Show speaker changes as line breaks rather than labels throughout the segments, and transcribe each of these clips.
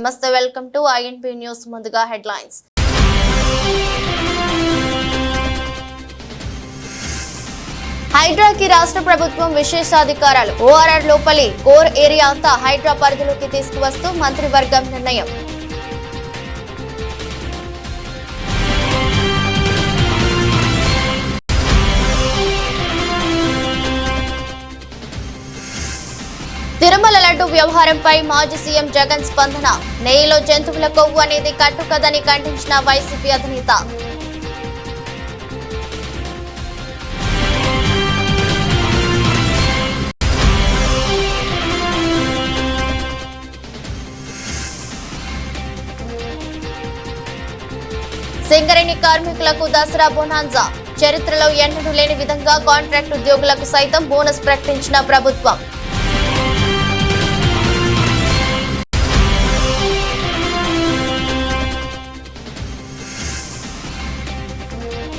నమస్తే, welcome to INP news. ముందుగా headlines. హైడ్రాకి రాష్ట్ర ప్రభుత్వం విశేషాధికారాలు. ఓఆర్ఆర్ లోపలి కోర్ ఏరియా అంతా హైడ్రా పరిధిలోకి తీసుకువస్తూ మంత్రివర్గం నిర్ణయం. తిరుమల లడ్డు వ్యవహారంపై మాజీ సీఎం జగన్ స్పందన. నెయ్యిలో జంతువుల కొవ్వు అనేది కట్టుకదని ఖండించిన వైసీపీ అధినేత. సింగరేణి కార్మికులకు దసరా బోనాంజా. చరిత్రలో ఎన్నడూ లేని విధంగా కాంట్రాక్ట్ ఉద్యోగులకు సైతం బోనస్ ప్రకటించిన ప్రభుత్వం.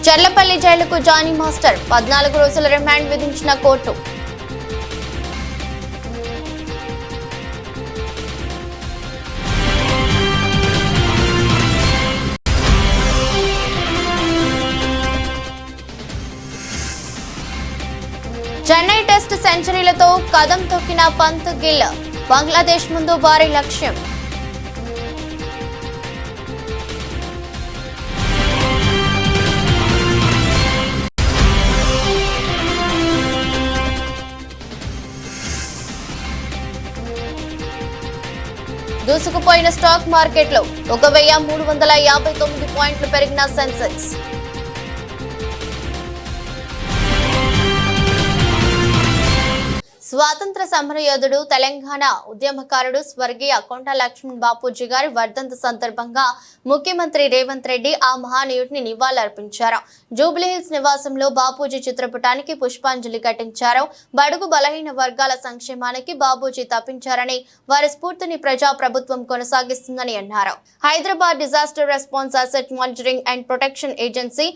చర్లపల్లి జైలుకు జానీ మాస్టర్. 14 రోజుల రిమాండ్ విధించిన కోర్టు. చెన్నై టెస్ట్ సెంచరీలతో కదం తొక్కిన పంత్ గిల్. బంగ్లాదేశ్ ముందు భారీ లక్ష్యం. దూసుకుపోయిన స్టాక్ మార్కెట్లో 1359 పాయింట్లు పెరిగిన సెన్సెక్స్. స్వాతంత్ర సమరయోధుడు, తెలంగాణ ఉద్యమకారుడు స్వర్గీయ కొండ లక్ష్మణ్ బాపూజీ గారి వర్ధంతి సందర్భంగా ముఖ్యమంత్రి రేవంత్ రెడ్డి ఆ మహానీయుడిని నివాళులర్పించారు. జూబ్లీహిల్స్ నివాసంలో బాపూజీ చిత్రపటానికి పుష్పాంజలి ఘటించారు. బడుగు బలహీన వర్గాల సంక్షేమానికి బాపూజీ తప్పించారని, వారి స్ఫూర్తిని ప్రజా ప్రభుత్వం కొనసాగిస్తుందని అన్నారు. Hyderabad disaster response asset monitoring and protection agency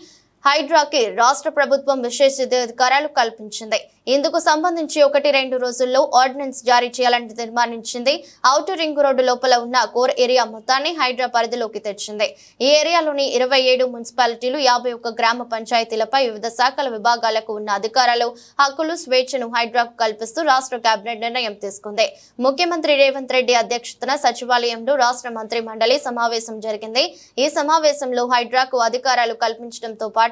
హైడ్రాకి రాష్ట్ర ప్రభుత్వం విశేషాధికారాలు కల్పించింది. ఇందుకు సంబంధించి 1-2 రోజుల్లో ఆర్డినెన్స్ జారీ చేయాలని తీర్మానించింది. ఔటర్ రింగ్ రోడ్డు లోపల ఉన్న కోర్ ఏరియా మొత్తాన్ని హైడ్రా పరిధిలోకి తెచ్చింది. ఈ ఏరియాలోని 27 మున్సిపాలిటీలు, 51 గ్రామ పంచాయతీలపై వివిధ శాఖల విభాగాలకు ఉన్న అధికారాలు, హక్కులు, స్వేచ్ఛను హైడ్రాకు కల్పిస్తూ రాష్ట్ర కేబినెట్ నిర్ణయం తీసుకుంది. ముఖ్యమంత్రి రేవంత్ రెడ్డి అధ్యక్షతన సచివాలయంలో రాష్ట్ర మంత్రి మండలి సమావేశం జరిగింది. ఈ సమావేశంలో హైడ్రాకు అధికారాలు కల్పించడంతో పాటు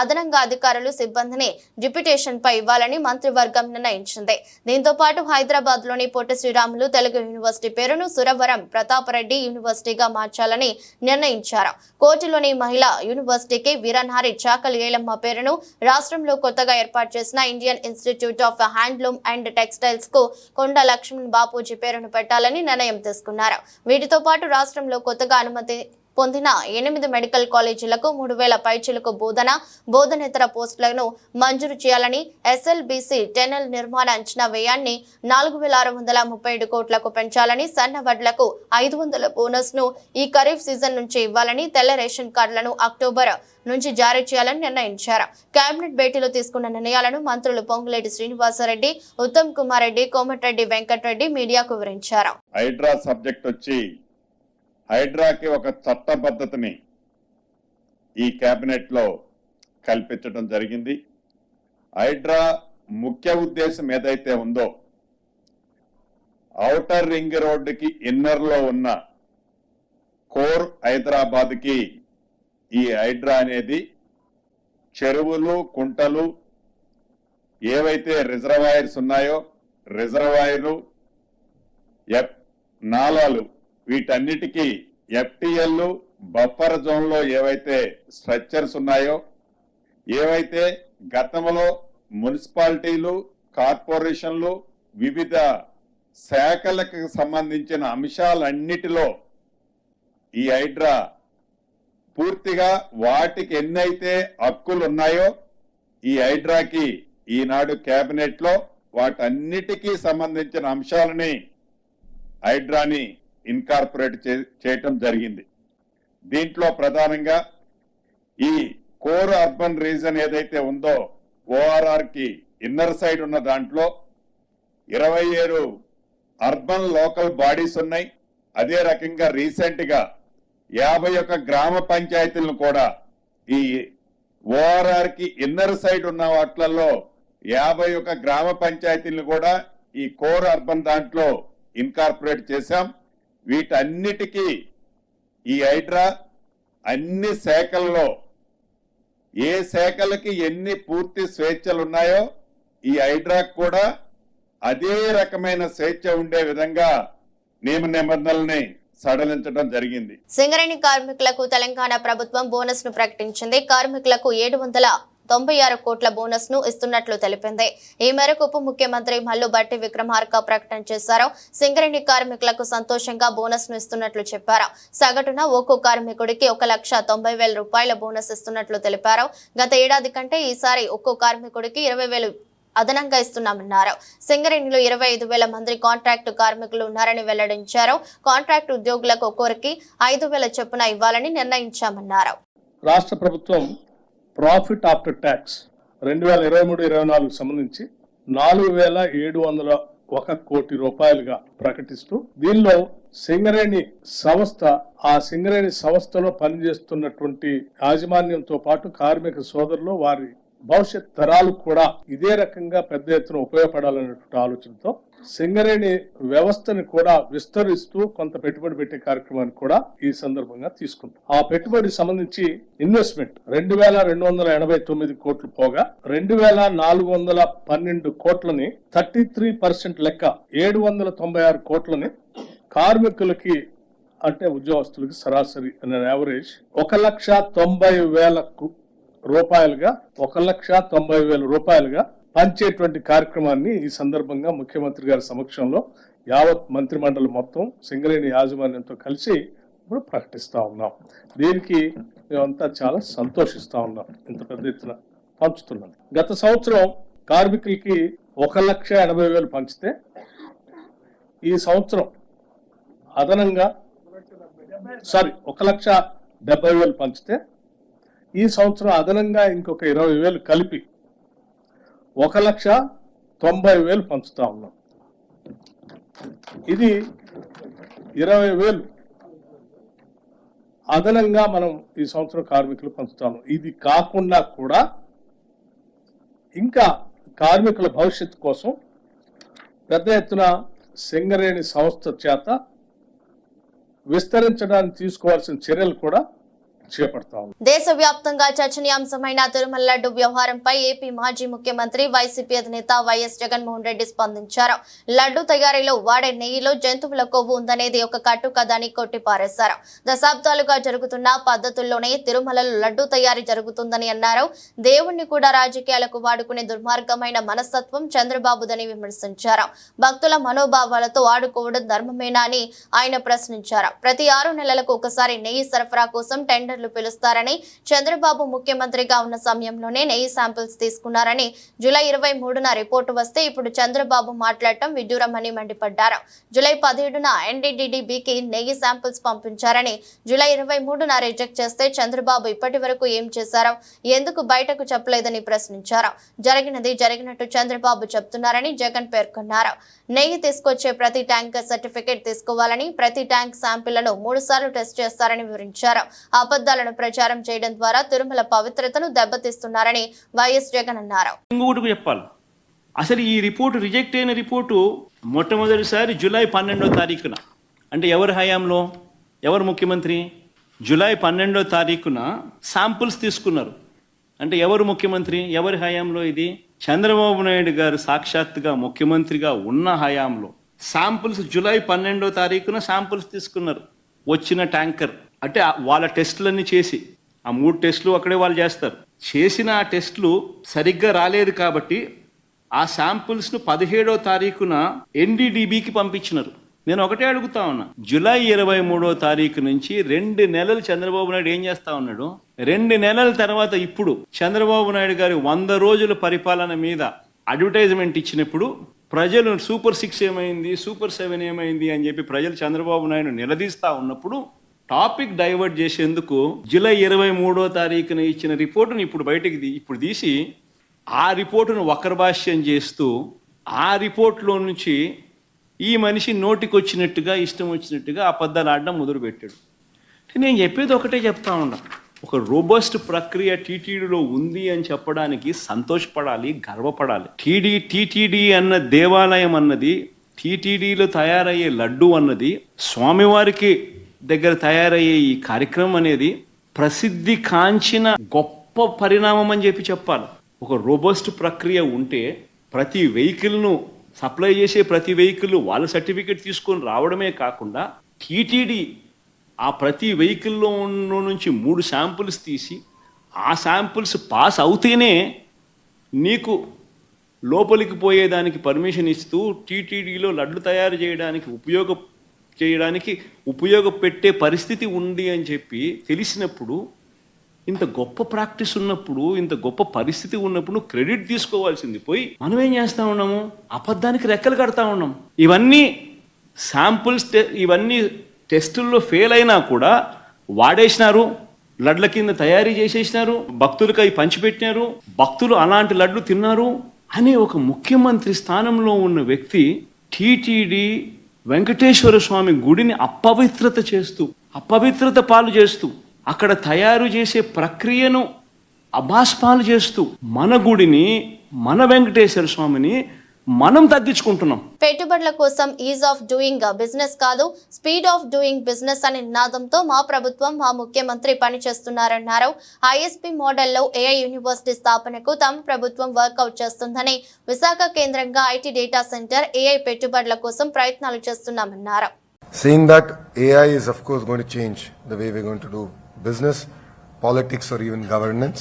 అదనంగా అధికారులు, సిబ్బందిని డిప్యూటేషన్ పై ఇవ్వాలని మంత్రివర్గం నిర్ణయించింది. దీంతో పాటు హైదరాబాద్ లోని పొట్టి శ్రీరాములు తెలుగు యూనివర్సిటీ పేరును సురవరం ప్రతాపరెడ్డి యూనివర్సిటీగా మార్చాలని నిర్ణయించారు. కోటిలోని మహిళా యూనివర్సిటీకి వీరనారి చాకలి ఏలమ్మ పేరును, రాష్ట్రంలో కొత్తగా ఏర్పాటు చేసిన Indian institute of handloom and textiles కు కొండ లక్ష్మణ్ బాపూజీ పేరును పెట్టాలని నిర్ణయం తీసుకున్నారు. వీటితో పాటు రాష్ట్రంలో కొత్తగా అనుమతి పొందిన 8 మెడికల్ కాలేజీలకు 3000 పైచిలకు బోధనేతర పోస్టులను మంజూరు చేయాలని, ఎస్ఎల్బీసీ టెనెల్ నిర్మాణ అంచనా వ్యయాన్ని 4637 కోట్లకు పెంచాలని, సన్న వడ్లకు 500 బోనస్ ను ఈ ఖరీఫ్ సీజన్ నుంచి ఇవ్వాలని, తెల్ల రేషన్ కార్డులను అక్టోబర్ నుంచి జారీ చేయాలని నిర్ణయించారు. కేబినెట్ భేటీలో తీసుకున్న నిర్ణయాలను మంత్రులు పొంగులేటి శ్రీనివాసరెడ్డి, ఉత్తమ్ కుమార్ రెడ్డి, కోమటిరెడ్డి వెంకటరెడ్డి మీడియాకు వివరించారు.
హైడ్రా సబ్జెక్ట్ వచ్చి హైడ్రాకి ఒక చట్టబద్ధతని ఈ కేబినెట్ లో కల్పించడం జరిగింది. హైడ్రా ముఖ్య ఉద్దేశం ఏదైతే ఉందో, ఔటర్ రింగ్ రోడ్డుకి ఇన్నర్ లో ఉన్న కోర్ హైదరాబాద్ కి ఈ హైడ్రా అనేది చెరువులు, కుంటలు, ఏవైతే రిజర్వాయర్స్ ఉన్నాయో రిజర్వాయర్లు, నాలాలు, వీటన్నిటికీ ఎఫ్టీఎల్ బఫర్ జోన్ లో ఏవైతే స్ట్రక్చర్స్ ఉన్నాయో, ఏవైతే గతంలో మున్సిపాలిటీలు, కార్పొరేషన్లు, వివిధ శాఖలకు సంబంధించిన అంశాలన్నిటిలో ఈ హైడ్రా పూర్తిగా వాటికి ఎన్నైతే హక్కులు ఉన్నాయో ఈ హైడ్రాకి ఈనాడు కేబినెట్ లో వాటన్నిటికీ సంబంధించిన అంశాలని హైడ్రాని ఇన్కార్పొరేట్ చేయటం జరిగింది. దీంట్లో ప్రధానంగా ఈ కోర్ అర్బన్ రీజన్ ఏదైతే ఉందో ఓఆర్ఆర్ కి ఇన్నర్ సైడ్ ఉన్న దాంట్లో 27 అర్బన్ లోకల్ బాడీస్ ఉన్నాయి, అదే రకంగా రీసెంట్ గా 51 గ్రామ పంచాయతీలను కూడా ఈ ఓఆర్ఆర్ కి ఇన్నర్ సైడ్ ఉన్న వాటిలలో 51 గ్రామ పంచాయతీలను కూడా ఈ కోర్ అర్బన్ దాంట్లో ఇన్కార్పొరేట్ చేశాం. వీటన్నిటికీ ఈ హైడ్రా అన్ని శాఖల్లో ఏ శాఖలకి ఎన్ని పూర్తి స్వేచ్ఛలు ఉన్నాయో ఈ హైడ్రాకు కూడా అదే రకమైన స్వేచ్ఛ ఉండే విధంగా నియమ నిబంధనల్ని సడలించడం జరిగింది.
సింగరేణి కార్మికులకు తెలంగాణ ప్రభుత్వం బోనస్ ను ప్రకటించింది. కార్మికులకు 796 కోట్ల బోనస్ ను ఇస్తున్నట్లు తెలిపింది. ఈ మేరకు ఉప ముఖ్యమంత్రి మల్లు భట్టి విక్రమార్క ప్రకటన చేశారు. సింగరేణి కార్మికులకు సంతోషంగా బోనస్ ను ఇస్తున్నట్లు చెప్పారు. సగటున ఒక్కో కార్మికుడికి 1,90,000 రూపాయల బోనస్ ఇస్తున్నట్లు తెలిపారు. గత ఏడాది కంటే ఈసారి ఒక్కో కార్మికుడికి 20,000 అదనంగా ఇస్తున్నామన్నారు. సింగరేణిలో 25,000 మంది కాంట్రాక్టు కార్మికులు ఉన్నారని వెల్లడించారు. కాంట్రాక్టు ఉద్యోగులకు ఒక్కొరికి 5,000 చొప్పున ఇవ్వాలని నిర్ణయించామన్నారు.
రాష్ట్ర ప్రభుత్వం ప్రాఫిట్ ఆఫ్టర్ ట్యాక్స్ 2023-24 సంబంధించి 4,701 కోటి రూపాయలుగా ప్రకటిస్తూ దీనిలో సింగరేణి సంస్థ ఆ సింగరేణి సంస్థలో పనిచేస్తున్నటువంటి యాజమాన్యంతో పాటు కార్మిక సోదరులు వారి భవిష్యత్ తరాలు కూడా ఇదే రకంగా పెద్ద ఎత్తున ఉపయోగపడాలనేటువంటి ఆలోచనతో సింగరేణి వ్యవస్థని కూడా విస్తరిస్తూ కొంత పెట్టుబడి పెట్టే కార్యక్రమాన్ని కూడా ఈ సందర్భంగా తీసుకుంటాం. ఆ పెట్టుబడి సంబంధించి ఇన్వెస్ట్మెంట్ 2,289 కోట్లు పోగా 2,412 కోట్లని 33% లెక్క 796 కోట్లని కార్మికులకి అంటే ఉద్యోగస్తులకి సరాసరి యావరేజ్ 1,90,000 రూపాయలుగా 1,90,000 రూపాయలుగా పంచేటువంటి కార్యక్రమాన్ని ఈ సందర్భంగా ముఖ్యమంత్రి గారి సమక్షంలో యావత్ మంత్రిమండలి మొత్తం సింగరేణి యాజమాన్యంతో కలిసి ఇప్పుడు ప్రకటిస్తా ఉన్నాం. దీనికి మేమంతా చాలా సంతోషిస్తా ఉన్నాం. ఇంత పెద్ద ఎత్తున పంచుతున్నాం. గత సంవత్సరం కార్మికులకి 1,80,000 పంచితే ఈ సంవత్సరం అదనంగా 1,70,000 పంచితే ఈ సంవత్సరం అదనంగా ఇంకొక 20,000 కలిపి 1,90,000 పంచుతా ఉన్నాం. ఇది 20,000 అదనంగా మనం ఈ సంవత్సరం కార్మికులు పంచుతాము. ఇది కాకుండా కూడా ఇంకా కార్మికుల భవిష్యత్తు కోసం పెద్ద ఎత్తున సింగరేణి సంస్థ చేత విస్తరించడానికి తీసుకోవాల్సిన చర్యలు కూడా చేపడతాం.
దేశవ్యాప్తంగా చర్చనీయాంశమైన తిరుమల లడ్డు వ్యవహారంపై ఏపీ మాజీ ముఖ్యమంత్రి వైసీపీ అధినేత వైఎస్ జగన్మోహన్ రెడ్డి స్పందించారు. లడ్డు తయారీలో వాడే నెయ్యిలో జంతువుల కొవ్వు ఉందనేది ఒక కట్టుకథ అని కొట్టిపారేశారు. దశాబ్దాలుగా జరుగుతున్న పద్ధతుల్లోనే తిరుమలలో లడ్డు తయారీ జరుగుతుందని అన్నారు. దేవుణ్ణి కూడా రాజకీయాలకు వాడుకునే దుర్మార్గమైన మనస్తత్వం చంద్రబాబుదని విమర్శించారు. భక్తుల మనోభావాలతో ఆడుకోవడం ధర్మమేనా అని ఆయన ప్రశ్నించారు. ప్రతి 6 నెలలకు ఒకసారి నెయ్యి సరఫరా కోసం టెండర్ పిలుస్తారని, చంద్రబాబు ముఖ్యమంత్రిగా ఉన్న సమయంలోనే నెయ్యి శాంపిల్స్ తీసుకున్నారని, జూలై 23న రిపోర్టు వస్తే ఇప్పుడు చంద్రబాబు మాట్లాడటం విడ్డూరమని మండిపడ్డారు. జూలై 17న NDDBకి నెయ్యి శాంపిల్స్ పంపించారని, జూలై 23న రిజెక్ట్ చేస్తే చంద్రబాబు ఇప్పటి వరకు ఏం చేశారో ఎందుకు బయటకు చెప్పలేదని ప్రశ్నించారు. జరిగినది జరిగినట్టు చంద్రబాబు చెప్తున్నారని జగన్ పేర్కొన్నారు. నెయ్యి తీసుకొచ్చే ప్రతి ట్యాంకర్ సర్టిఫికేట్ తీసుకోవాలని, ప్రతి ట్యాంక్ శాంపిళ్లను 3 సార్లు టెస్ట్ చేస్తారని వివరించారు. అబద్ధాలను ప్రచారం చేయడం ద్వారా తిరుమల పవిత్రతను దెబ్బతీస్తున్నారని వైఎస్ జగన్ అన్నారు.
చెప్పాలి, అసలు ఈ రిపోర్టు రిజెక్ట్ అయిన రిపోర్టు మొట్టమొదటిసారి జూలై 12వ తారీఖున, అంటే ఎవరి హయాంలో, ఎవరు ముఖ్యమంత్రి? జూలై 12వ తారీఖున శాంపుల్స్ తీసుకున్నారు. అంటే ఎవరు ముఖ్యమంత్రి, ఎవరి హయాంలో? ఇది చంద్రబాబు నాయుడు గారు సాక్షాత్తుగా ముఖ్యమంత్రిగా ఉన్న హయాంలో శాంపుల్స్ జూలై 12వ తారీఖున శాంపుల్స్ తీసుకున్నారు. వచ్చిన ట్యాంకర్ అంటే వాళ్ళ టెస్టులన్నీ చేసి, ఆ 3 టెస్టులు అక్కడే వాళ్ళు చేస్తారు. చేసిన ఆ టెస్టులు సరిగ్గా రాలేదు కాబట్టి ఆ శాంపుల్స్ను 17వ తారీఖున NDDBకి పంపించినారు. నేను ఒకటే అడుగుతా ఉన్నా, జూలై 23వ తారీఖు నుంచి 2 నెలలు చంద్రబాబు నాయుడు ఏం చేస్తా ఉన్నాడు? 2 నెలల తర్వాత ఇప్పుడు చంద్రబాబు నాయుడు గారి 100 రోజుల పరిపాలన మీద అడ్వర్టైజ్మెంట్ ఇచ్చినప్పుడు ప్రజలు సూపర్ 6 ఏమైంది, సూపర్ 7 ఏమైంది అని చెప్పి ప్రజలు చంద్రబాబు నాయుడు నిలదీస్తా ఉన్నప్పుడు టాపిక్ డైవర్ట్ చేసేందుకు జూలై 23వ తారీఖున ఇచ్చిన రిపోర్టును ఇప్పుడు తీసి ఆ రిపోర్టును వక్రభాష్యం చేస్తూ ఆ రిపోర్టులో నుంచి ఈ మనిషి నోటికొచ్చినట్టుగా ఇష్టం వచ్చినట్టుగా అబద్ధాలు ఆడడం మొదలుపెట్టాడు. నేను చెప్పేది ఒకటే చెప్తా ఉన్నా, ఒక రోబస్ట్ ప్రక్రియ టీటీడీలో ఉంది అని చెప్పడానికి సంతోషపడాలి, గర్వపడాలి. టీటీడీ అన్న దేవాలయం అన్నది, టీటీడీలో తయారయ్యే లడ్డు అన్నది, స్వామివారికి దగ్గర తయారయ్యే ఈ కార్యక్రమం అనేది ప్రసిద్ధి కాంచిన గొప్ప పరిణామం అని చెప్పాలి. ఒక రోబస్ట్ ప్రక్రియ ఉంటే ప్రతి వెహికల్ను సప్లై చేసే ప్రతి వెహికల్ వాళ్ళ సర్టిఫికేట్ తీసుకొని రావడమే కాకుండా టీటీడీ ఆ ప్రతి వెహికల్లో నుంచి 3 శాంపుల్స్ తీసి ఆ శాంపుల్స్ పాస్ అవుతేనే నీకు లోపలికి పోయేదానికి పర్మిషన్ ఇస్తూ టీటీడీలో లడ్లు తయారు చేయడానికి ఉపయోగపెట్టే పరిస్థితి ఉంది అని చెప్పి తెలిసినప్పుడు, ఇంత గొప్ప ప్రాక్టీస్ ఉన్నప్పుడు, ఇంత గొప్ప పరిస్థితి ఉన్నప్పుడు నువ్వు క్రెడిట్ తీసుకోవాల్సింది పోయి మనం ఏం చేస్తా ఉన్నాము, అబద్ధానికి రెక్కలు కడతా ఉన్నాం. ఇవన్నీ శాంపుల్స్, ఇవన్నీ టెస్టుల్లో ఫెయిల్ అయినా కూడా వాడేసినారు, లడ్ల కింద తయారీ చేసేసినారు, భక్తులకు అవి పంచిపెట్టినారు, భక్తులు అలాంటి లడ్లు తిన్నారు అనే ఒక ముఖ్యమంత్రి స్థానంలో ఉన్న వ్యక్తి టీటీడీ వెంకటేశ్వర స్వామి గుడిని అపవిత్రత పాలు చేస్తూ అక్కడ తయారు చేసే ప్రక్రియను అభాస్పాలు చేస్తూ మన గుడిని, మన వెంకటేశ్వర స్వామిని మనం తగ్గించుకుంటున్నాం.
పెట్టుబడుల కోసం ఈజ్ ఆఫ్ డూయింగ్ బిజినెస్ కాదు, స్పీడ్ ఆఫ్ డూయింగ్ బిజినెస్ అనే నినాదంతో మా ప్రభుత్వం, మా ముఖ్యమంత్రి పనిచేస్తున్నారన్నారు. ఐఎస్పీ మోడల్లో ఏఐ యూనివర్సిటీ స్థాపనకు తమ ప్రభుత్వం వర్కౌట్ చేస్తుందని, విశాఖ కేంద్రంగా ఐటీ డేటా సెంటర్ ఏఐ పెట్టుబడుల కోసం ప్రయత్నాలు చేస్తున్నామన్నారు.
Saying that AI is of course going to change the way we're going to do business, politics or even governance.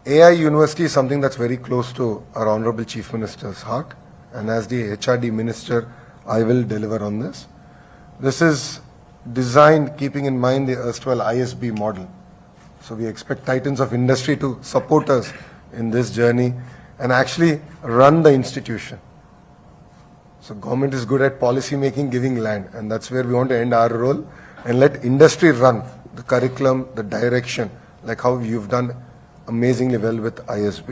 AI University is something that's very close to our Honorable Chief Minister's heart, and as the HRD Minister, I will deliver on this. This is designed keeping in mind the erstwhile ISB model. So we expect titans of industry to support us in this journey and actually run the institution. So government is good at policy making, giving land, and that's where we want to end our role and let industry run the curriculum, the direction, like how you've done amazingly well with ISB.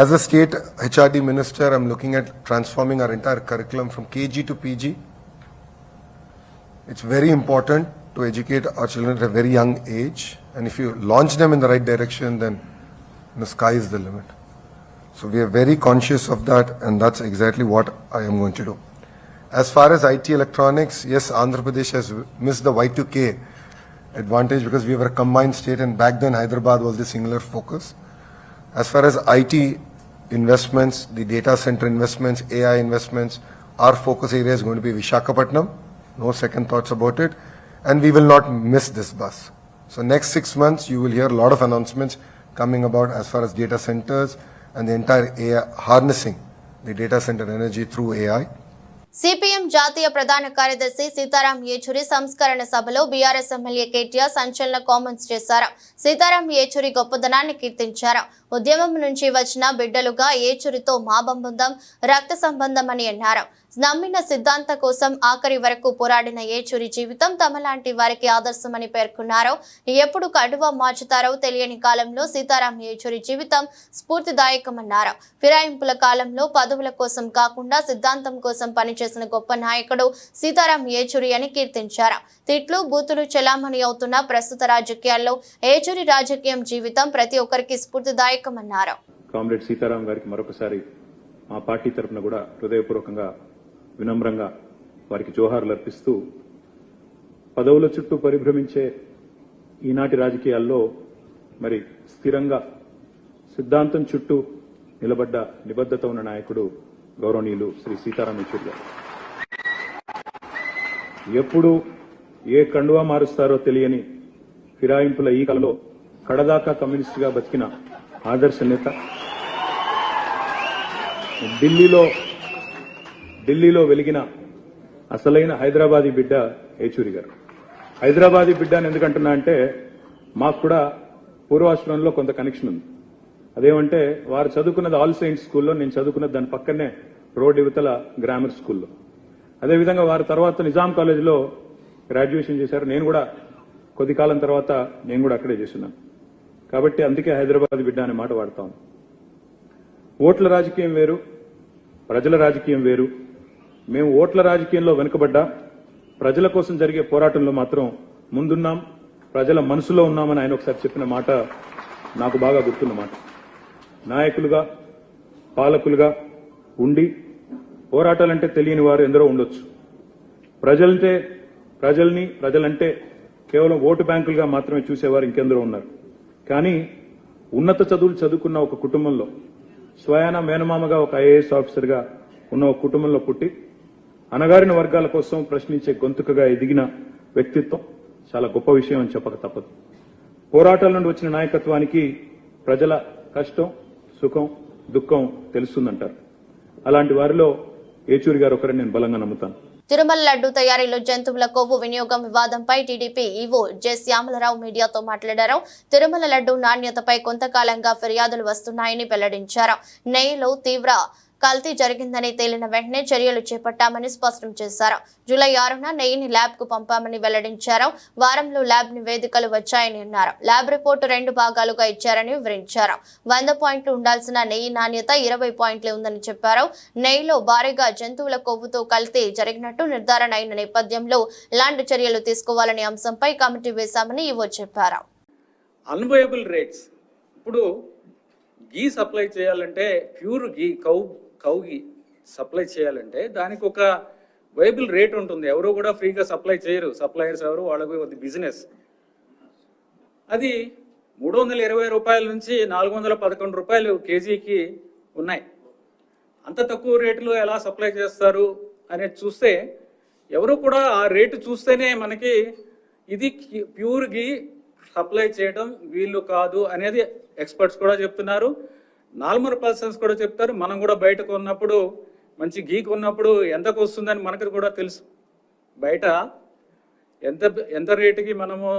As a state HRD minister, I'm looking at transforming our entire curriculum from KG to PG. It's very important to educate our children at a very young age, and if you launch them in the right direction, then the sky is the limit. So we are very conscious of that, and that's exactly what I am going to do. As far as IT electronics, yes, Andhra Pradesh has missed the Y2K advantage because we were a combined state, and back then Hyderabad was the singular focus. As far as IT investments, the data center investments, AI investments, our focus area is going to be Visakhapatnam, no second thoughts about it, and we will not miss this bus. So next 6 months you will hear a lot of announcements coming about as far as data centers and the entire AI, harnessing the data center energy through AI.
CPM జాతీయ ప్రధాన కార్యదర్శి సీతారాం యేచూరి సంస్కరణ సభలో BRS MLA KTR సంచలన comments చేశారు. సీతారాం యేచూరి గొప్పదనాన్ని కీర్తించారు. ఉద్యమం నుంచి వచ్చిన బిడ్డలుగా యేచూరితో మా బంధం రక్త సంబంధం అని అన్నారు. నమ్మిన సిద్ధాంత కోసం ఆఖరి వరకు పోరాడిన యేచూరి జీవితం తమలాంటి వారికి ఆదర్శమని పేర్కొన్నారు. ఎప్పుడు కడువ మార్చుతారో తెలియని కాలంలో సీతారాం యేచూరి జీవితం స్ఫూర్తిదాయకమన్నారు. ఫిరాయింపుల కాలంలో పదవుల కోసం కాకుండా సిద్ధాంతం కోసం పనిచేసిన గొప్ప నాయకుడు సీతారాం యేచూరి అని కీర్తించారు. తిట్లు బూతులు చెలామణి అవుతున్న ప్రస్తుత రాజకీయాల్లో యేచూరి రాజకీయం జీవితం ప్రతి ఒక్కరికి స్ఫూర్తిదాయకమన్నారు.
కామ్రేడ్ సీతారాం గారికి మరొకసారి మా పార్టీ తరఫున కూడా హృదయపూర్వకంగా వినమ్రంగా వారికి జోహార్లు అర్పిస్తూ, పదవుల చుట్టూ పరిభ్రమించే ఈనాటి రాజకీయాల్లో మరి స్థిరంగా సిద్ధాంతం చుట్టూ నిలబడ్డ నిబద్ధత ఉన్న నాయకుడు గౌరవనీయులు శ్రీ సీతారాం యేచూరి గారు. ఎప్పుడు ఏ కండువా మారుస్తారో తెలియని ఫిరాయింపుల ఈ కాలంలో కడదాకా కమ్యూనిస్టుగా బతికిన ఆదర్శ నేత, ఢిల్లీలో వెలిగిన అసలైన హైదరాబాదీ బిడ్డ యేచూరి గారు. హైదరాబాదీ బిడ్డ అని ఎందుకంటున్నా అంటే మాకు కూడా పూర్వాశ్రమంలో కొంత కనెక్షన్ ఉంది. అదేమంటే వారు చదువుకున్నది ఆల్ సెయింట్స్ స్కూల్లో, నేను చదువుకున్నది దాని పక్కనే రోడ్ యువతల గ్రామర్ స్కూల్లో. అదేవిధంగా వారు తర్వాత నిజాం కాలేజీలో గ్రాడ్యుయేషన్ చేశారు. నేను కూడా కొద్ది కాలం తర్వాత నేను కూడా అక్కడే చేస్తున్నాను. కాబట్టి అందుకే హైదరాబాద్ బిడ్డ అనే మాట వాడతాం. ఓట్ల రాజకీయం వేరు, ప్రజల రాజకీయం వేరు, మేము ఓట్ల రాజకీయంలో వెనుకబడ్డా ప్రజల కోసం జరిగే పోరాటంలో మాత్రం ముందున్నాం, ప్రజల మనసులో ఉన్నామని ఆయన ఒకసారి చెప్పిన మాట నాకు బాగా గుర్తున్న మాట. నాయకులుగా పాలకులుగా ఉండి పోరాటాలంటే తెలియని వారు ఎందరో ఉండొచ్చు. ప్రజలంటే కేవలం ఓటు బ్యాంకులుగా మాత్రమే చూసేవారు ఇంకెందరో ఉన్నారు. కానీ ఉన్నత చదువులు చదువుకున్న ఒక కుటుంబంలో, స్వయాన మేనమామగా ఒక ఐఏఎస్ ఆఫీసర్గా ఉన్న ఒక కుటుంబంలో పుట్టి అణగారిన వర్గాల కోసం ప్రశ్నించే గొంతుకగా ఎదిగిన వ్యక్తిత్వం చాలా గొప్ప విషయం అని చెప్పక తప్పదు. పోరాటాల నుండి వచ్చిన నాయకత్వానికి ప్రజల కష్టం, సుఖం, దుఃఖం తెలుస్తుందంటారు. అలాంటి వారిలో ఏచూరి గారు ఒకరని నేను బలంగా నమ్ముతాను.
తిరుమల లడ్డు తయారీలో జంతువుల కొవ్వు వినియోగం వివాదంపై టీడీపీ ఈవో జె శ్యామలరావు మీడియాతో మాట్లాడారు. తిరుమల లడ్డు నాణ్యతపై కొంతకాలంగా ఫిర్యాదులు వస్తున్నాయని వెల్లడించారు. నెయ్యిలో తీవ్ర కల్తీ జరిగిందని తేలిన వెంటనే చర్యలు చేపట్టామని స్పష్టం చేశారు. జూలై 6న నెయ్యిని ల్యాబ్ కు పంపామని వెల్లడించారు. వారంలో ల్యాబ్ నివేదికలు వచ్చాయని అన్నారు. ల్యాబ్ రిపోర్టు 2 భాగాలుగా ఇచ్చారని వివరించారు. 100 పాయింట్లు ఉండాల్సిన నెయ్యి నాణ్యత 20 పాయింట్లే ఉందని చెప్పారు. నెయ్యిలో భారీగా జంతువుల కొవ్వుతో కల్తీ జరిగినట్టు నిర్ధారణ అయిన నేపథ్యంలో ఇలాంటి చర్యలు తీసుకోవాలనే అంశంపై కమిటీ వేశామని ఈవో చెప్పారు.
అన్వయబుల్ రేట్స్, ఇప్పుడు గీ సప్లై చేయాలంటే ప్యూర్ గీ కౌ గీ సప్లై చేయాలంటే దానికి ఒక వైబుల్ రేట్ ఉంటుంది. ఎవరు కూడా ఫ్రీగా సప్లై చేయరు. సప్లయర్స్ ఎవరు, వాళ్ళకి అది బిజినెస్. అది 320 రూపాయల నుంచి 411 రూపాయలు కేజీకి ఉన్నాయి. అంత తక్కువ రేటులో ఎలా సప్లై చేస్తారు అనేది చూస్తే ఎవరు కూడా ఆ రేటు చూస్తేనే మనకి ఇది ప్యూర్ గీ సప్లై చేయడం వీళ్ళు కాదు అనేది ఎక్స్పర్ట్స్ కూడా చెప్తున్నారు. నార్మల్ పర్సన్స్ కూడా చెప్తారు. మనం కూడా బయట కొన్నప్పుడు, మంచి గీ కొన్నప్పుడు ఎంతకు వస్తుందని మనకు కూడా తెలుసు. బయట ఎంత రేటుకి మనము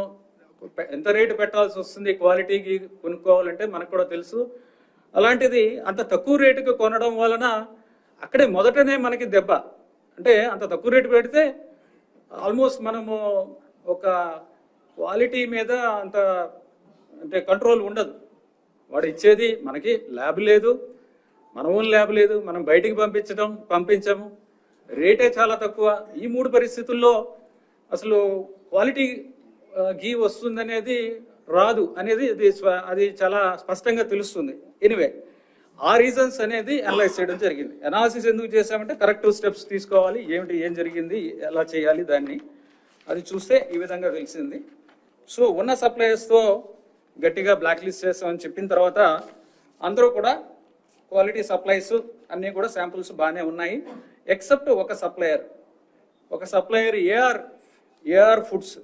ఎంత రేటు పెట్టాల్సి వస్తుంది క్వాలిటీ గీ కొనుక్కోవాలంటే మనకు కూడా తెలుసు. అలాంటిది అంత తక్కువ రేటుకి కొనడం వలన అక్కడే మొదటనే మనకి దెబ్బ. అంటే అంత తక్కువ రేటు పెడితే ఆల్మోస్ట్ మనము ఒక క్వాలిటీ మీద అంత అంటే కంట్రోల్ ఉండదు. వాడు ఇచ్చేది మనకి ల్యాబ్ లేదు, మన ఓన్ ల్యాబ్ లేదు, మనం బయటికి పంపించము, రేటే చాలా తక్కువ. ఈ 3 పరిస్థితుల్లో అసలు క్వాలిటీ గీ వస్తుందనేది రాదు అనేది అది చాలా స్పష్టంగా తెలుస్తుంది. ఎనివే ఆ రీజన్స్ అనేది అనలైజ్ చేయడం జరిగింది. అనాలిసిస్ ఎందుకు చేసామంటే కరెక్టివ్ స్టెప్స్ తీసుకోవాలి, ఏం జరిగింది, ఎలా చేయాలి దాన్ని అది చూస్తే ఈ విధంగా తెలిసింది. సో ఉన్న సప్లయర్స్తో గట్టిగా బ్లాక్ లిస్ట్ చేస్తామని చెప్పిన తర్వాత అందరూ కూడా క్వాలిటీ సప్లైస్ అన్నీ కూడా శాంపుల్స్ బాగానే ఉన్నాయి. ఎక్సెప్ట్ ఒక supplier AR foods,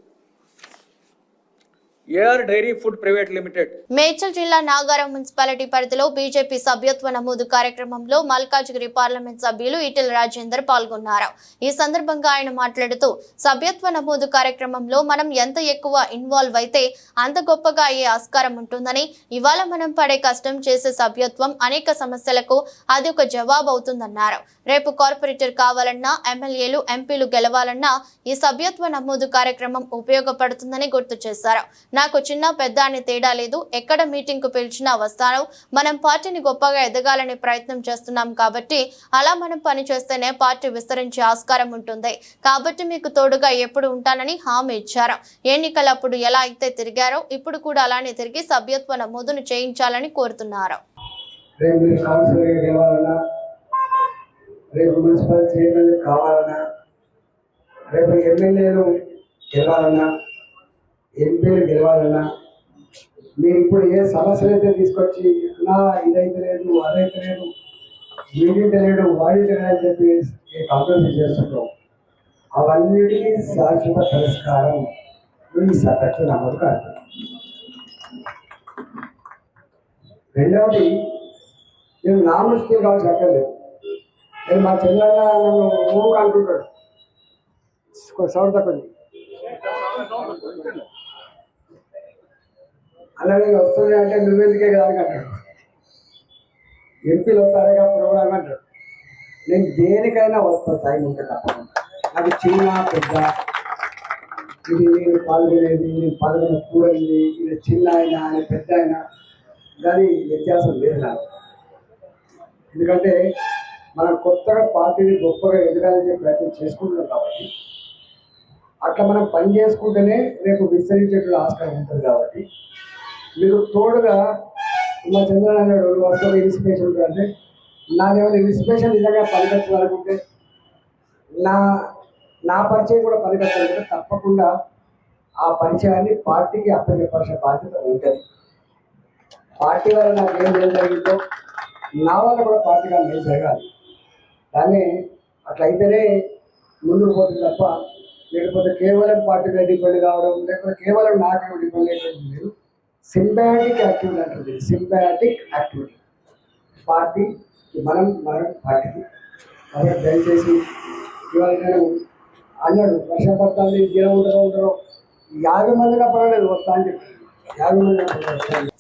AR dairy food private limited.
Medchal జిల్లా నాగారం మున్సిపాలిటీ పరిధిలో బీజేపీ సభ్యత్వ నమోదు కార్యక్రమంలో మల్కాజ్గిరి పార్లమెంట్ సభ్యులు ఈటెల రాజేందర్ పాల్గొన్నారు. ఈ సందర్భంగా ఆయన మాట్లాడుతూ సభ్యత్వ నమోదు కార్యక్రమంలో మనం ఎంత ఎక్కువ ఇన్వాల్వ్ అయితే అంత గొప్పగా అయ్యే ఆస్కారం ఉంటుందని, ఇవాళ మనం పడే కష్టం చేసే సభ్యత్వం అనేక సమస్యలకు అది ఒక జవాబు అవుతుందన్నారు. రేపు కార్పొరేటర్ కావాలన్నా, ఎమ్మెల్యేలు ఎంపీలు గెలవాలన్నా ఈ సభ్యత్వ నమోదు కార్యక్రమం ఉపయోగపడుతుందని గుర్తు చేశారు. నాకు చిన్న పెద్ద అనే తేడా లేదు. ఎక్కడ మీటింగ్ కు పిలిచినా వస్తాను. మనం పార్టీని గొప్పగా ఎదగాలనే ప్రయత్నం చేస్తున్నాం కాబట్టి అలా మనం పని చేస్తేనే పార్టీ విస్తరించే ఆస్కారం ఉంటుంది. కాబట్టి మీకు తోడుగా ఎప్పుడు ఉంటానని హామీ ఇచ్చారు. ఎన్నికలప్పుడు ఎలా అయితే తిరిగారో ఇప్పుడు కూడా అలానే తిరిగి సభ్యత్వ నమోదును చేయించాలని కోరుతున్నారు.
రేపు మున్సిపల్ చైర్మన్ కావాలన్నా, రేపు ఎమ్మెల్యేలు గెలవాలన్నా, ఎంపీలు గెలవాలన్నా, మీరు ఇప్పుడు ఏ సమస్యలు అయితే తీసుకొచ్చి నా ఇదైతే లేదు, అదైతే లేదు, వీడింటి లేడు, వాడింటి అని చెప్పి ఏ కాంప్రమైజ్ చేస్తుంటాం, అవన్నిటికీ శాశ్వత పరిష్కారం ఈ సభ్యత్వ నమోదు కార్యక్రమం. రెండవది, నేను నామస్కీలు కావాల్సి అక్కర్లేదు. నేను మా చెల్లెళ్ళ నన్ను ఊరుకు అనుకుంటాడు, సౌండ్ తక్కువ అలాగే వస్తుంది అంటే నువ్వెందుకే కదా అని అంటాడు. ఎంపీలు వస్తారుగా ప్రోగ్రామ్ అంటాడు. నేను దేనికైనా వస్తా టైం ఉంటే తప్పకుండా. నాకు చిన్న పెద్ద, ఇది నేను పాల్గొనేది, నేను పాల్గొన కూడది, ఇది చిన్న అయినా అని పెద్ద అయినా దాని వ్యత్యాసం లేదు నాకు. ఎందుకంటే మనం కొత్తగా పార్టీని గొప్పగా ఎదగాలని ప్రయత్నం చేసుకుంటున్నాం కాబట్టి అట్లా మనం పని చేసుకుంటేనే రేపు విస్తరించేటువంటి ఆస్కారం ఉంటుంది. కాబట్టి మీరు తోడుగా మా చంద్రబాబు నాయుడు వరుసగా ఇన్స్పిరేషన్ ఉంటుంది. అంటే నాదేమైనా ఇన్స్పిరేషన్ నిజంగా పనికొచ్చాలనుకుంటే నా పరిచయం కూడా పనికొచ్చాలంటే తప్పకుండా ఆ పరిచయాన్ని పార్టీకి అప్పచెప్పాల్సిన బాధ్యత ఉంటుంది. పార్టీ వల్ల నాకు ఏం జరిగిందో నా వల్ల కూడా పార్టీగా ఏం జరగాలి. కానీ అట్లయితేనే ముందుకు పోతుంది తప్ప లేకపోతే కేవలం పార్టీ మీద డిపెండ్ కావడం లేకపోతే కేవలం నాకు డిపెండ్ అయ్యేది లేదు. సింబయాటిక్ యాక్టివిటీ అంటుంది. సింబయాటిక్ యాక్టివిటీ పార్టీ మనం పార్టీకి అదే దయచేసి ఇవాళ నేను అన్నాడు వర్షపడతాన్ని జీరం ఉంటారో 50 మందిగా పర్వాలేదు వస్తా అని చెప్పి 50 మంది.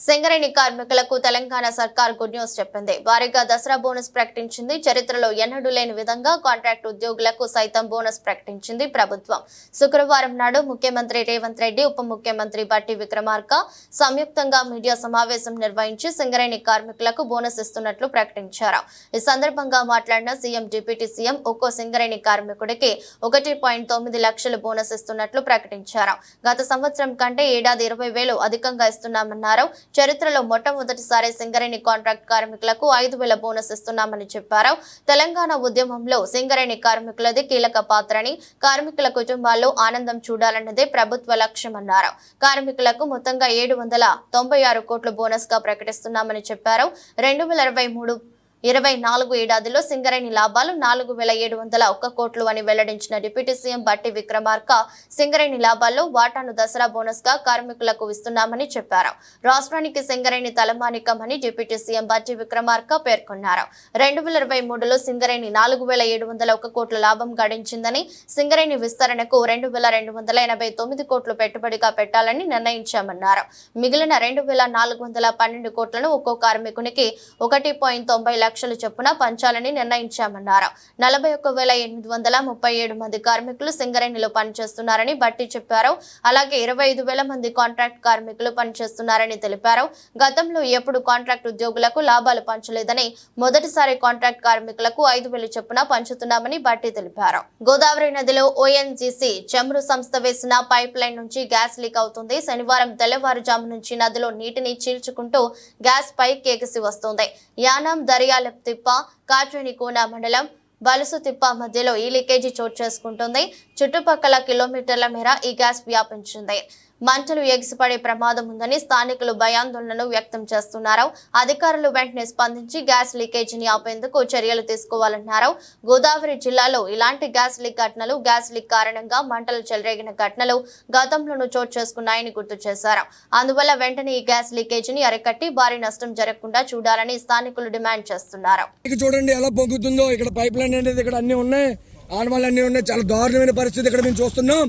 సింగరేణి కార్మికులకు తెలంగాణ సర్కార్ గుడ్ న్యూస్ చెప్పింది. భారీగా దసరా బోనస్ ప్రకటించింది. చరిత్రలో ఎన్నడూ లేని విధంగా కాంట్రాక్ట్ ఉద్యోగులకు సైతం బోనస్ ప్రకటించింది ప్రభుత్వం. శుక్రవారం నాడు ముఖ్యమంత్రి రేవంత్ రెడ్డి, ఉప ముఖ్యమంత్రి బట్టి విక్రమార్క సంయుక్తంగా మీడియా సమావేశం నిర్వహించి సింగరేణి కార్మికులకు బోనస్ ఇస్తున్నట్లు ప్రకటించారు. ఈ సందర్భంగా మాట్లాడిన సీఎం, డిప్యూటీ సీఎం ఒక్కో సింగరేణి కార్మికుడికి 1.9 లక్షలు బోనస్ ఇస్తున్నట్లు ప్రకటించారు. గత సంవత్సరం కంటే ఏడాది 20,000 అధికంగా ఇస్తున్నామన్నారు. చరిత్రలో మొట్టమొదటిసారి సింగరేణి కాంట్రాక్ట్ కార్మికులకు 5,000 బోనస్ ఇస్తున్నామని చెప్పారు. తెలంగాణ ఉద్యమంలో సింగరేణి కార్మికులది కీలక పాత్రని, కార్మికుల కుటుంబాల్లో ఆనందం చూడాలన్నదే ప్రభుత్వ లక్ష్యమన్నారు. కార్మికులకు మొత్తంగా 796 కోట్లు బోనస్ గా ప్రకటిస్తున్నామని చెప్పారు. 2023-24 ఏడాదిలో సింగరేణి లాభాలు 4,701 కోట్లు అని వెల్లడించిన డిప్యూటీ సీఎం బట్టి విక్రమార్క సింగరేణి లాభాల్లో వాటాను దసరా బోనస్ గా కార్మికులకు ఇస్తున్నామని చెప్పారు. రాష్ట్రానికి సింగరేణి తలమానికమని డిప్యూటీ సీఎం బట్టి విక్రమార్క పేర్కొన్నారు. 2023లో సింగరేణి 4,701 కోట్ల లాభం గడించిందని, సింగరేణి విస్తరణకు 2,289 కోట్లు పెట్టుబడిగా పెట్టాలని నిర్ణయించామన్నారు. మిగిలిన 2,412 కోట్లను ఒక్కో కార్మికునికి 1.90 లక్షలు చొప్పున పంచాలని నిర్ణయించామన్నారు. 41,837 మంది కార్మికులు సింగరేణిలో పనిచేస్తున్నారని బట్టి చెప్పారు. అలాగే 25,000 మంది కాంట్రాక్ట్ కార్మికులు పనిచేస్తున్నారని తెలిపారు. గతంలో ఎప్పుడు కాంట్రాక్ట్ ఉద్యోగులకు లాభాలు పంచలేదని, మొదటిసారి కాంట్రాక్ట్ కార్మికులకు 5,000 చొప్పున పంచుతున్నామని బట్టి తెలిపారు. గోదావరి నదిలో ఓఎన్జీసీ చమురు సంస్థ వేసిన పైప్ లైన్ నుంచి గ్యాస్ లీక్ అవుతుంది. శనివారం తెల్లవారుజాము నుంచి నదిలో నీటిని చీల్చుకుంటూ గ్యాస్ పైకి ఎగిసి వస్తుంది. యానాం, దర్యాల తిప్ప, కాట్రేనికోన మండలం బలుసుతిప్ప మధ్యలో ఈ లీకేజీ చోటు చేసుకుంటుంది. చుట్టుపక్కల కిలోమీటర్ల మేర ఈ గ్యాస్ వ్యాపించింది. మంటలు ఎగిసిపడే ప్రమాదం ఉందని స్థానికులు భయాందోళనను వ్యక్తం చేస్తున్నారు. అధికారులు వెంటనే స్పందించి గ్యాస్ లీకేజీని ఆపేందుకు చర్యలు తీసుకోవాలన్నారు. గోదావరి జిల్లాలో ఇలాంటి గ్యాస్ లీక్ ఘటనలు, గ్యాస్ లీక్ కారణంగా మంటలు చెలరేగిన ఘటనలు గతంలోనూ చోటు చేసుకున్నాయని గుర్తు చేశారు. అందువల్ల వెంటనే ఈ గ్యాస్ లీకేజీని అరికట్టి భారీ నష్టం జరగకుండా చూడాలని స్థానికులు డిమాండ్ చేస్తున్నారు.
చూడండి ఎలా పొంగుతుందో. ఇక్కడ పైప్ లైన్ అనేది ఇక్కడ అన్ని ఉన్నాయి, ఆనవాళ్ళు అన్ని ఉన్నాయి. చాలా దారుణమైన పరిస్థితి ఇక్కడ మేము చూస్తున్నాం.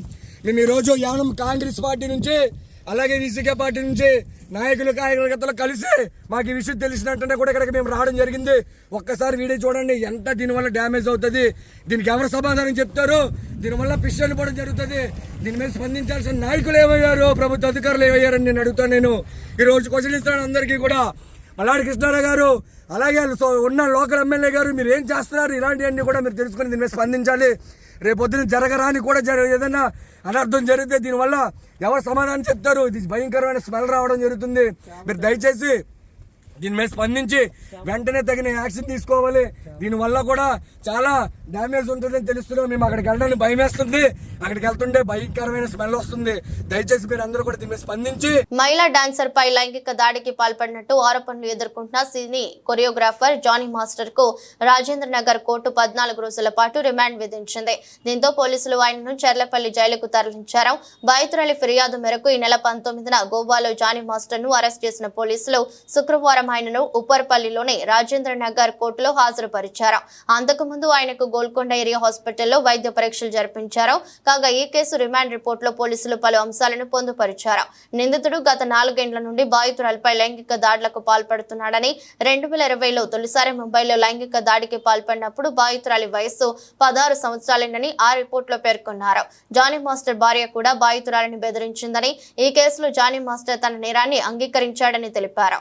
మేము ఈరోజు యానం కాంగ్రెస్ పార్టీ నుంచి అలాగే విసికే పార్టీ నుంచి నాయకులు కార్యకర్తలు కలిసి మాకు ఈ విషయం తెలిసినట్టుంటే కూడా ఇక్కడికి మేము రావడం జరిగింది. ఒక్కసారి వీడియో చూడండి, ఎంత దీనివల్ల డ్యామేజ్ అవుతుంది, దీనికి ఎవరు సమాధానం చెప్తారు, దీనివల్ల పిస్టల్ పడడం జరుగుతుంది. దీని మీద స్పందించాల్సిన నాయకులు ఏమయ్యారు, ప్రభుత్వ అధికారులు ఏమయ్యారని నేను అడుగుతాను. నేను ఈ రోజు క్వశ్చన్ ఇస్తాను అందరికీ కూడా. మల్లాడి కృష్ణారావు గారు అలాగే ఉన్న లోకల్ ఎమ్మెల్యే గారు మీరు ఏం చేస్తున్నారు, ఇలాంటివన్నీ కూడా మీరు తెలుసుకుని దీని మీద స్పందించాలి. రేపొద్దున జరగరాని కూడా ఏదైనా అనర్థం జరిగితే దీనివల్ల ఎవరు సమాధానం చెప్తారు. ఇది భయంకరమైన స్మెల్ రావడం జరుగుతుంది. మీరు దయచేసి దీని మీద స్పందించి వెంటనే తగిన యాక్షన్ తీసుకోవాలి. దీనివల్ల కూడా చాలా డ్యామేజ్ ఉంటుందని తెలుస్తున్నాం. మేము అక్కడికి వెళ్ళడానికి భయం వేస్తుంది, అక్కడికి వెళ్తుంటే భయంకరమైన స్మెల్ వస్తుంది. దయచేసి మీరు అందరూ కూడా దీని మీద స్పందించి.
మహిళా డాన్సర్ పై లైంగిక దాడికి పాల్పడినట్టు ఆరోపణలు ఎదుర్కొంటున్న సినీ కొరియోగ్రాఫర్ జానీ మాస్టర్ కు రాజేంద్ర నగర్ కోర్టు 14 రోజుల పాటు రిమాండ్ విధించింది. దీంతో పోలీసులు ఆయనను చెర్లపల్లి జైలుకు తరలించారు. బాధితురాలి ఫిర్యాదు మేరకు ఈ నెల 19న గోవాలో జానీ మాస్టర్ ను అరెస్ట్ చేసిన పోలీసులు శుక్రవారం ఆయనను ఉప్పర్పల్లిలోని రాజేంద్ర నగర్ కోర్టులో హాజరుపరిచారు. అంతకుముందు ఆయనకు గోల్కొండ ఏరియా హాస్పిటల్లో వైద్య పరీక్షలు జరిపించారు. కాగా ఈ కేసు రిమాండ్ రిపోర్టులో పోలీసులు పలు అంశాలను పొందుపరిచారు. నిందితుడు గత 4 ఏళ్ల నుండి బాధితురాలపై లైంగిక దాడులకు పాల్పడుతున్నాడని, 2020లో తొలిసారి ముంబైలో లైంగిక దాడికి పాల్పడినప్పుడు బాధితురాలి వయస్సు 16 సంవత్సరాలేనని ఆ రిపోర్టులో పేర్కొన్నారు. జానీ మాస్టర్ భార్య కూడా బాధితురాలిని బెదిరించిందని, ఈ కేసులో జానీ మాస్టర్ తన నేరాన్ని అంగీకరించాడని తెలిపారు.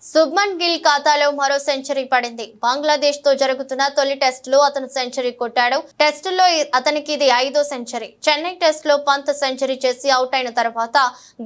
శుభ్మన్ గిల్ ఖాతాలో మరో సెంచరీ పడింది. బంగ్లాదేశ్ తో జరుగుతున్న తొలి టెస్ట్ లో అతను సెంచరీ కొట్టాడు. టెస్టులో అతనికి ఇది 5వ సెంచరీ. చెన్నై టెస్ట్ లో పంత్ సెంచరీ చేసి అవుట్ అయిన తర్వాత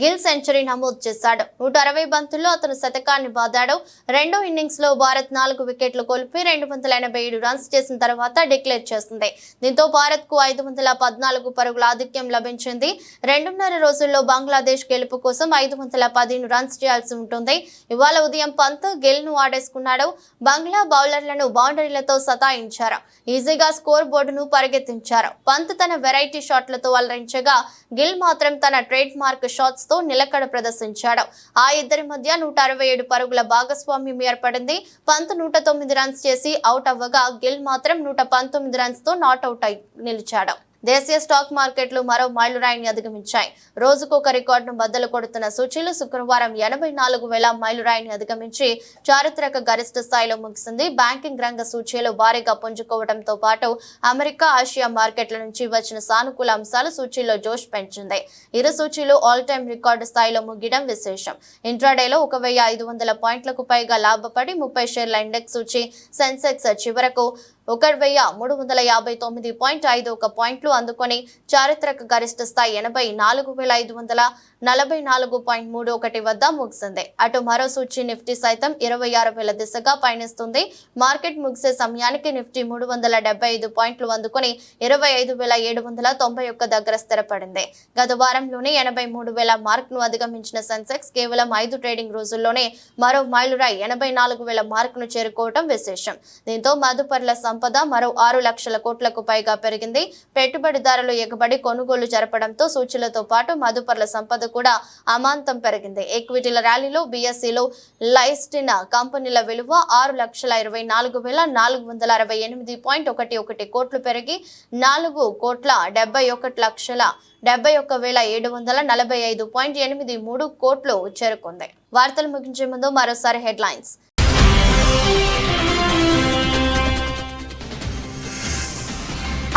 గిల్ సెంచరీ నమోదు చేశాడు. 160 బంతుల్లో అతను శతకాన్ని బాదాడు. రెండో ఇన్నింగ్స్ లో భారత్ 4 వికెట్లు కోల్పి 287 రన్స్ చేసిన తర్వాత డిక్లేర్ చేసింది. దీంతో భారత్ కు 514 పరుగుల ఆధిక్యం లభించింది. 2.5 రోజుల్లో బంగ్లాదేశ్ గెలుపు కోసం 515 రన్స్ చేయాల్సి ఉంటుంది. ఇవాళ ఉదయం పంత్ గిల్ ను ఆడేసుకున్నాడు. బంగ్లా బౌలర్లను బౌండరీలతో సతాయించారు. ఈజీగా స్కోర్ బోర్డును పరిగెత్తించారు. పంత్ తన వెరైటీ షాట్లతో అలరించగా గిల్ మాత్రం తన ట్రేడ్ మార్క్ షాట్స్ తో నిలకడ ప్రదర్శించాడు. ఆ ఇద్దరి మధ్య 167 పరుగుల భాగస్వామ్యం ఏర్పడింది. పంత్ 109 రన్స్ చేసి అవుట్ అవ్వగా గిల్ మాత్రం 119 రన్స్ తో నాట్అవుట్ అయి నిలిచాడు. దేశీయ స్టాక్ మార్కెట్లు మరో మైలురాయిని అధిగమించాయి. రోజుకొక రికార్డును బద్దలు కొడుతున్న సూచీలు శుక్రవారం 84,000 మైలురాయిని అధిగమించి చారిత్రక గరిష్ట స్థాయిలో ముగిసింది. బ్యాంకింగ్ రంగ సూచీలు భారీగా పుంజుకోవడంతో పాటు అమెరికా, ఆసియా మార్కెట్ల నుంచి వచ్చిన సానుకూల అంశాలు సూచీలో జోష్ పెంచింది. ఇరు సూచీలు ఆల్ టైమ్ రికార్డు స్థాయిలో ముగియడం విశేషం. ఇంట్రాడేలో 1,500 పాయింట్లకు పైగా లాభపడి 30 షేర్ల ఇండెక్స్ సూచీ సెన్సెక్స్ చివరకు 1,559.51 పాయింట్లు అందుకొని చారిత్రక గరిష్ట స్థాయి 84,544.31 వద్ద ముగిసింది. అటు మరో సూచీ నిఫ్టీ సైతం 26,000 దిశగా పయనిస్తుంది. మార్కెట్ ముగిసే సమయానికి నిఫ్టీ 375 పాయింట్లు అందుకొని 25,791 దగ్గర స్థిరపడింది. గత వారంలోనే 83,000 మార్క్ ను అధిగమించిన సెన్సెక్స్ కేవలం 5 ట్రేడింగ్ రోజుల్లోనే మరో మైలురాయి 84,000 మార్క్ ను చేరుకోవడం విశేషం. దీంతో మదుపర్ల సంపద మరో 6 లక్షల కోట్లకు పైగా పెరిగింది. పెట్టుబడిదారులు ఎగబడి కొనుగోలు జరపడంతో సూచీలతో పాటు మదుపర్ల సంపద కూడా అమాంతం పెరిగింది. ఈక్విటీల ర్యాలీలో బీఎస్ఈలో లైస్టిన కంపెనీల విలువ 6,24,468.11 కోట్లు పెరిగి 4,71,71,745.83 కోట్లు చేరుకుంది. వార్తలు ముగించే ముందు మరోసారి హెడ్లైన్స్.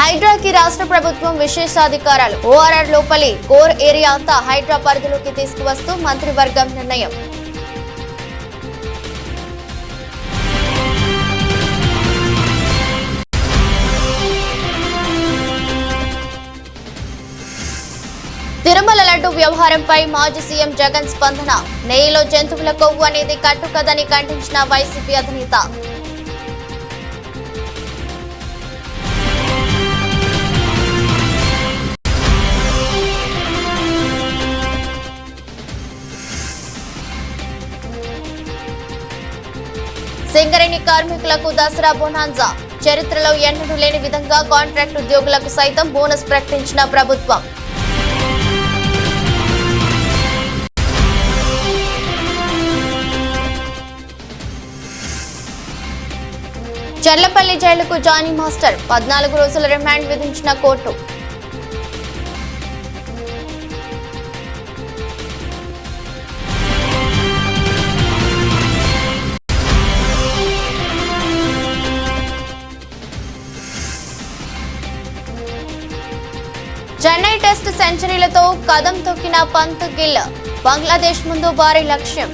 హైడ్రాకి రాష్ట్ర ప్రభుత్వం విశేషాధికారాలు. ఓఆర్ఆర్ లోపలి కోర్ ఏరియా అంతా హైడ్రా పరిధిలోకి తీసుకువస్తూ మంత్రివర్గం నిర్ణయం. తిరుమల లడ్డు వ్యవహారంపై మాజీ సీఎం జగన్ స్పందన. నెయ్యిలో జంతువుల కొవ్వు అనేది కట్టుకదని ఖండించిన వైసీపీ అధినేత. సింగరేణి కార్మికులకు దసరా బోనాన్జా. చరిత్రలో ఎన్నడూ లేని విధంగా కాంట్రాక్ట్ ఉద్యోగులకు సైతం బోనస్ ప్రకటించిన ప్రభుత్వం. చర్లపల్లి జైలుకు జానీ మాస్టర్. 14 రోజుల రిమాండ్ విధించిన కోర్టు. చెన్నై టెస్ట్ సెంచరీలతో కదం తొక్కిన పంత్ గిల్. బంగ్లాదేశ్ ముందు భారీ లక్ష్యం.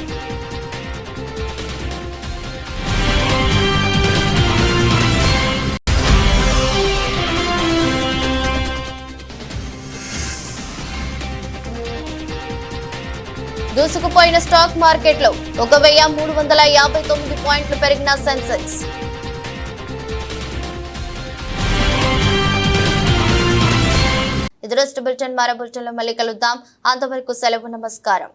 దూసుకుపోయిన స్టాక్ మార్కెట్లో 1,359 పాయింట్లు పెరిగిన సెన్సెక్స్. ఇది బులెటిన్. మరో బులెటిన్లో మళ్ళీ కలుద్దాం. అంతవరకు సెలవు. నమస్కారం.